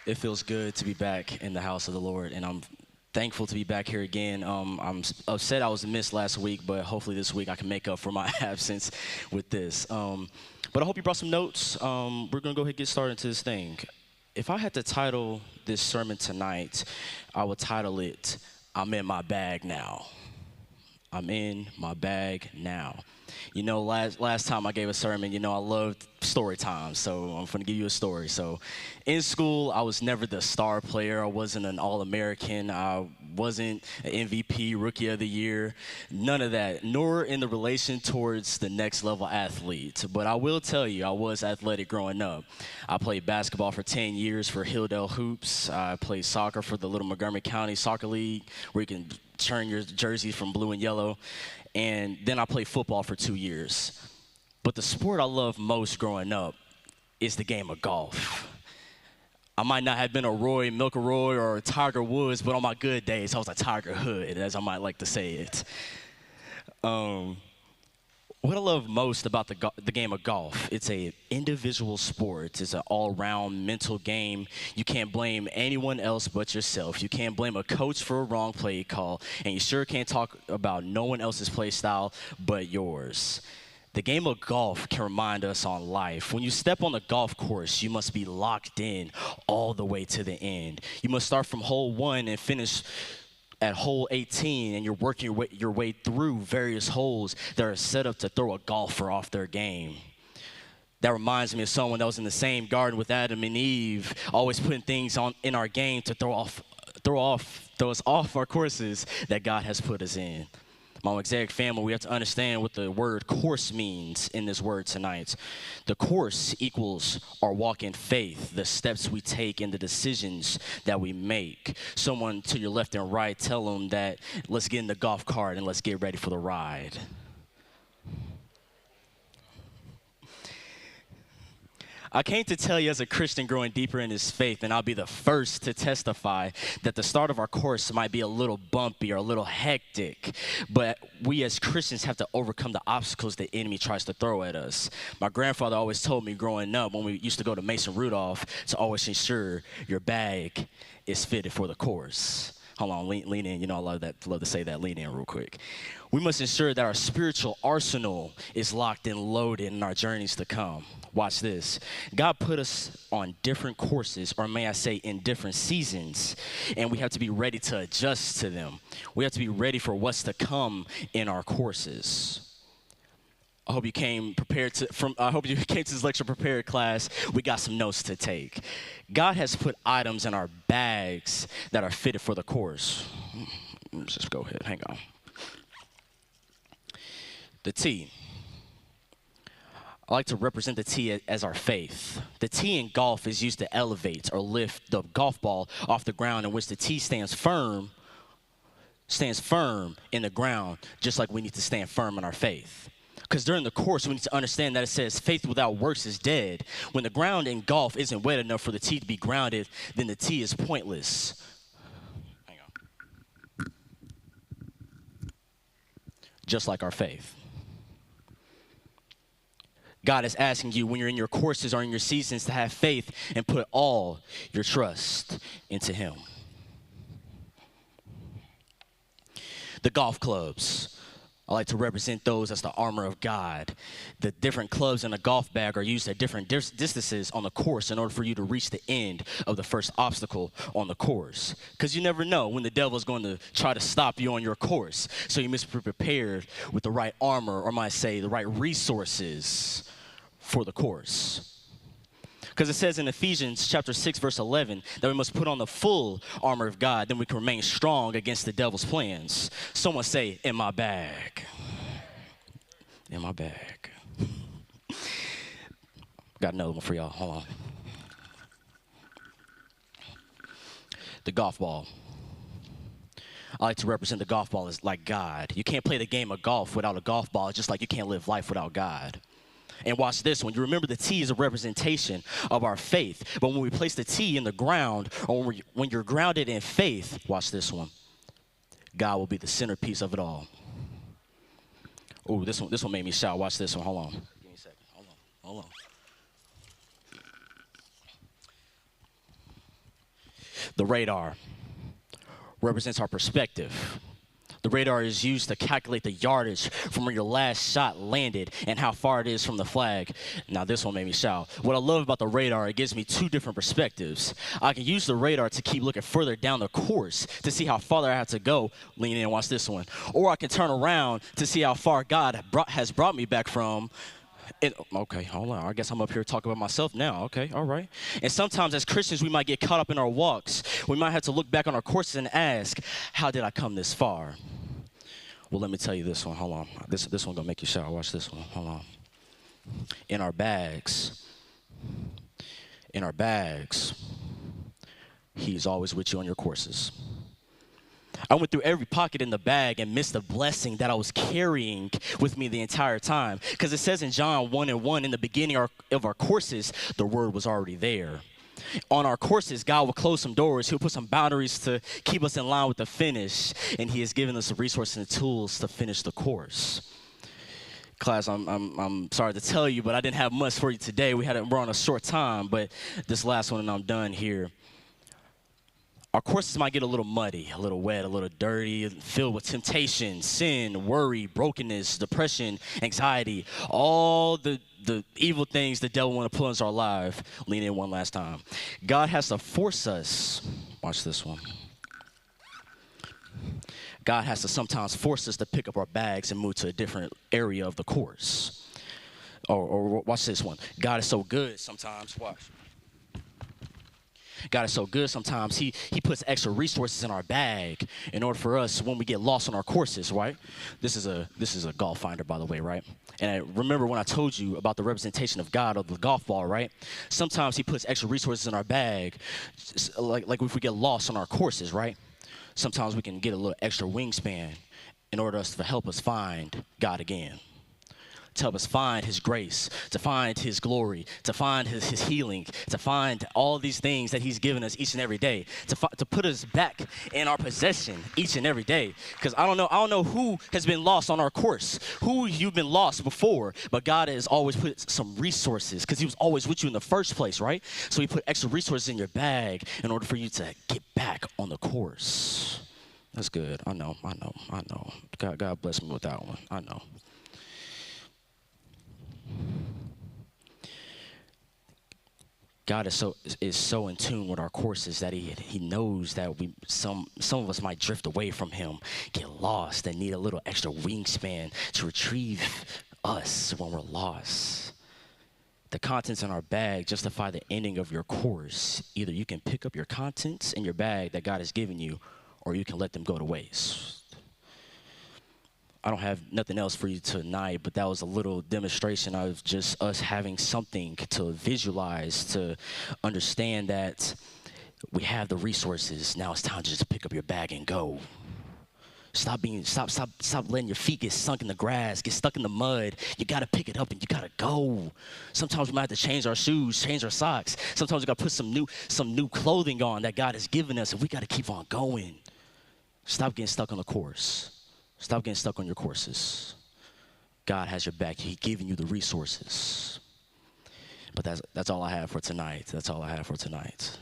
It feels good to be back in the house of the Lord, and I'm thankful to be back here again. Upset I was missed last week, but hopefully this week I can make up for my absence with this. But I hope you brought some notes. We're going to go ahead and get started into this thing. If I had to title this sermon tonight, I would title it, I'm in my bag now. I'm in my bag now. You know, last time I gave a sermon, I loved story time, so I'm going to give you a story. So in school, I was never the star player. I wasn't an All-American. I wasn't an MVP, Rookie of the Year, none of that, nor in the relation towards the next level athlete. But I will tell you, I was athletic growing up. I played basketball for 10 years for Hilldale Hoops. I played soccer for the Little Montgomery County Soccer League, where you can turn your jersey from blue and yellow. And then I played football for 2 years. But the sport I loved most growing up is the game of golf. I might not have been a Roy McIlroy or a Tiger Woods, but on my good days, I was a Tiger Hood, as I might like to say it. What I love most about the game of golf, it's an individual sport. It's an all-around mental game. You can't blame anyone else but yourself. You can't blame a coach for a wrong play call, and you sure can't talk about no one else's play style but yours. The game of golf can remind us on life. When you step on the golf course, you must be locked in all the way to the end. You must start from hole 1 and finish at hole 18, and you're working your way through various holes that are set up to throw a golfer off their game. That reminds me of someone that was in the same garden with Adam and Eve, always putting things in our game to throw us off our courses that God has put us in. My exec family, we have to understand what the word course means in this word tonight. The course equals our walk in faith, the steps we take and the decisions that we make. Someone to your left and right, tell them that let's get in the golf cart and let's get ready for the ride. I came to tell you as a Christian growing deeper in his faith, and I'll be the first to testify that the start of our course might be a little bumpy or a little hectic, but we as Christians have to overcome the obstacles the enemy tries to throw at us. My grandfather always told me growing up when we used to go to Mason Rudolph to always ensure your bag is fitted for the course. Hold on, lean in. I love to say that. Lean in real quick. We must ensure that our spiritual arsenal is locked and loaded in our journeys to come. Watch this. God put us on different courses, or may I say in different seasons, and we have to be ready to adjust to them. We have to be ready for what's to come in our courses. I hope you came prepared to this lecture prepared, class. We got some notes to take. God has put items in our bags that are fitted for the course. Let's just go ahead. Hang on. The T. I like to represent the T as our faith. The T in golf is used to elevate or lift the golf ball off the ground, in which the T stands firm in the ground, just like we need to stand firm in our faith. Because during the course, we need to understand that it says faith without works is dead. When the ground in golf isn't wet enough for the tee to be grounded, then the tee is pointless. Hang on. Just like our faith. God is asking you when you're in your courses or in your seasons to have faith and put all your trust into Him. The golf clubs. I like to represent those as the armor of God. The different clubs in a golf bag are used at different distances on the course in order for you to reach the end of the first obstacle on the course. Because you never know when the devil is going to try to stop you on your course. So you must be prepared with the right armor, or might say the right resources for the course. Because it says in Ephesians chapter 6, verse 11, that we must put on the full armor of God, then we can remain strong against the devil's plans. Someone say, in my bag. In my bag. Got another one for y'all. Hold on. The golf ball. I like to represent the golf ball as like God. You can't play the game of golf without a golf ball, just like you can't live life without God. And watch this one. You remember the T is a representation of our faith. But when we place the T in the ground, or when you're grounded in faith, watch this one. God will be the centerpiece of it all. Oh, this one made me shout. Watch this one. Hold on. Give me a second. Hold on. The radar represents our perspective. The radar is used to calculate the yardage from where your last shot landed and how far it is from the flag. Now, this one made me shout. What I love about the radar, it gives me two different perspectives. I can use the radar to keep looking further down the course to see how far I have to go. Lean in and watch this one. Or I can turn around to see how far God has brought me back from. Okay, hold on. I guess I'm up here talking about myself now. Okay, all right. And sometimes as Christians, we might get caught up in our walks. We might have to look back on our courses and ask, how did I come this far? Well, let me tell you this one. Hold on. This one gonna make you shout. Watch this one. Hold on. In our bags, He's always with you on your courses. I went through every pocket in the bag and missed the blessing that I was carrying with me the entire time. Because it says in John 1:1, in the beginning of our courses, the word was already there. On our courses, God will close some doors. He'll put some boundaries to keep us in line with the finish. And he has given us the resources and the tools to finish the course. Class, I'm sorry to tell you, but I didn't have much for you today. We're on a short time, but this last one and I'm done here. Our courses might get a little muddy, a little wet, a little dirty, filled with temptation, sin, worry, brokenness, depression, anxiety, all the evil things the devil want to put into our life. Lean in one last time. God has to force us. Watch this one. God has to sometimes force us to pick up our bags and move to a different area of the course. Or watch this one. God is so good sometimes. Watch. God is so good sometimes, he puts extra resources in our bag in order for us when we get lost on our courses, right? This is a golf finder, by the way, right? And I remember when I told you about the representation of God of the golf ball, right? Sometimes he puts extra resources in our bag, like if we get lost on our courses, right? Sometimes we can get a little extra wingspan in order to help us find God again. To help us find his grace, to find his glory, to find his healing, to find all these things that he's given us each and every day, to put us back in our possession each and every day. Because I don't know who has been lost on our course, who you've been lost before, but God has always put some resources because he was always with you in the first place, right? So he put extra resources in your bag in order for you to get back on the course. That's good. I know. God bless me with that one. I know. God is so in tune with our courses that he knows that some of us might drift away from him, get lost, and need a little extra wingspan to retrieve us when we're lost. The contents in our bag justify the ending of your course. Either you can pick up your contents in your bag that God has given you, or you can let them go to waste. I don't have nothing else for you tonight, but that was a little demonstration of just us having something to visualize, to understand that we have the resources. Now it's time to just pick up your bag and go. Stop letting your feet get sunk in the grass, get stuck in the mud. You gotta pick it up and you gotta go. Sometimes we might have to change our shoes, change our socks. Sometimes we gotta put some new clothing on that God has given us, and we gotta keep on going. Stop getting stuck on the course. Stop getting stuck on your courses. God has your back. He's giving you the resources. But that's all I have for tonight. That's all I have for tonight.